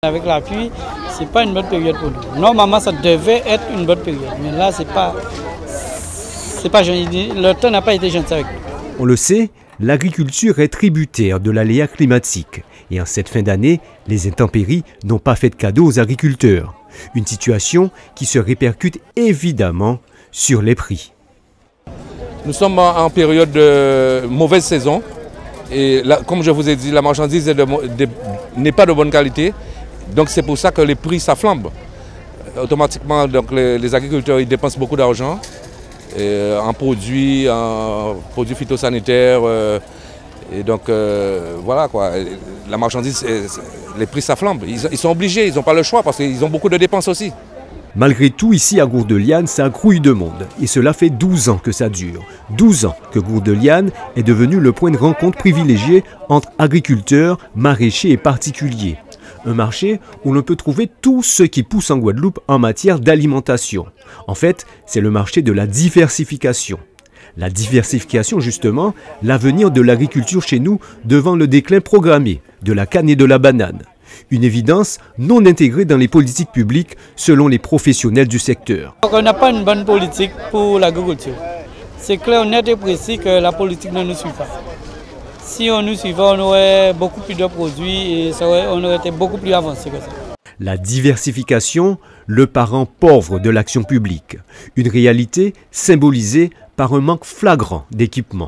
Avec la pluie, ce n'est pas une bonne période pour nous. Normalement, ça devait être une bonne période. Mais là, c'est pas le temps n'a pas été gentil avec nous. On le sait, l'agriculture est tributaire de l'aléa climatique. Et en cette fin d'année, les intempéries n'ont pas fait de cadeau aux agriculteurs. Une situation qui se répercute évidemment sur les prix. Nous sommes en période de mauvaise saison. Et là, comme je vous ai dit, la marchandise n'est pas de bonne qualité. Donc c'est pour ça que les prix s'afflambent. Automatiquement, donc, les agriculteurs ils dépensent beaucoup d'argent en produits phytosanitaires. Et donc voilà quoi, la marchandise, les prix s'afflambent. Ils sont obligés, ils n'ont pas le choix parce qu'ils ont beaucoup de dépenses aussi. Malgré tout, ici à Gourdeliane, ça grouille de monde. Et cela fait 12 ans que ça dure. 12 ans que Gourdeliane est devenu le point de rencontre privilégié entre agriculteurs, maraîchers et particuliers. Un marché où l'on peut trouver tout ce qui pousse en Guadeloupe en matière d'alimentation. En fait, c'est le marché de la diversification. La diversification, justement, l'avenir de l'agriculture chez nous devant le déclin programmé de la canne et de la banane. Une évidence non intégrée dans les politiques publiques selon les professionnels du secteur. On n'a pas une bonne politique pour l'agriculture. C'est clair, net et précis que la politique ne nous suit pas. Si on nous suivait, on aurait beaucoup plus de produits et on aurait été beaucoup plus avancé que ça. La diversification, le parent pauvre de l'action publique. Une réalité symbolisée par un manque flagrant d'équipement.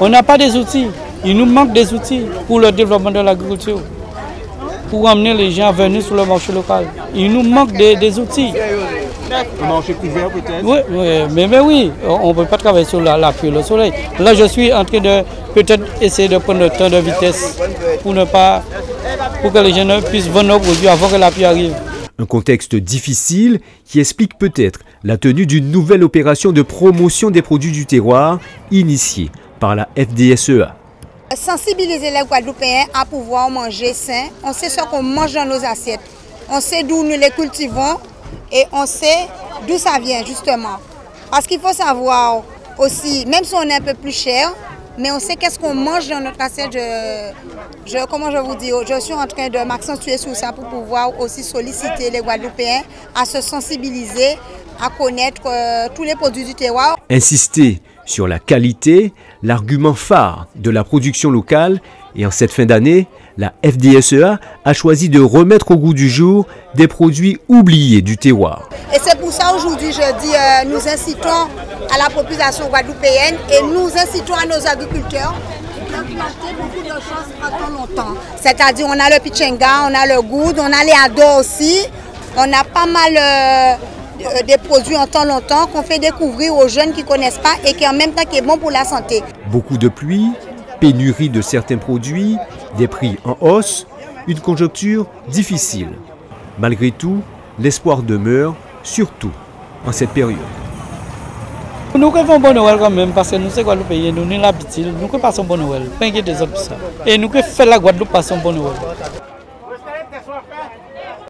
On n'a pas des outils. Il nous manque des outils pour le développement de l'agriculture, pour amener les gens à venir sur le marché local. Il nous manque des outils. Un marché couvert peut-être? Oui, mais oui, on ne peut pas travailler sur la pluie et le soleil. Là, je suis en train de peut-être essayer de prendre le temps de vitesse pour que les gens puissent vendre nos produits avant que la pluie arrive. Un contexte difficile qui explique peut-être la tenue d'une nouvelle opération de promotion des produits du terroir initiée par la FDSEA. Sensibiliser les Guadeloupéens à pouvoir manger sain. On sait ce qu'on mange dans nos assiettes. On sait d'où nous les cultivons et on sait d'où ça vient justement. Parce qu'il faut savoir aussi, même si on est un peu plus cher, mais on sait qu'est-ce qu'on mange dans notre assiette. Comment je vous dis, je suis en train de m'accentuer sur ça pour pouvoir aussi solliciter les Guadeloupéens à se sensibiliser, à connaître tous les produits du terroir. Insister sur la qualité, l'argument phare de la production locale. Et en cette fin d'année, la FDSEA a choisi de remettre au goût du jour des produits oubliés du terroir. Et c'est pour ça aujourd'hui, je dis, nous incitons à la population guadeloupéenne et nous incitons à nos agriculteurs de planter beaucoup de choses pendant longtemps. C'est-à-dire, on a le pichenga, on a le goud, on a les ados aussi. On a pas mal des produits en temps longtemps qu'on fait découvrir aux jeunes qui ne connaissent pas et qui en même temps qui est bon pour la santé. Beaucoup de pluie, pénurie de certains produits, des prix en hausse, une conjoncture difficile. Malgré tout, l'espoir demeure, surtout en cette période. Nous faisons bon Noël quand même parce que nous sommes Guadeloupéens, nous sommes l'habitude, nous passons bon Noël, pas des autres ça. Et nous faisons la Guadeloupe passer bon Noël.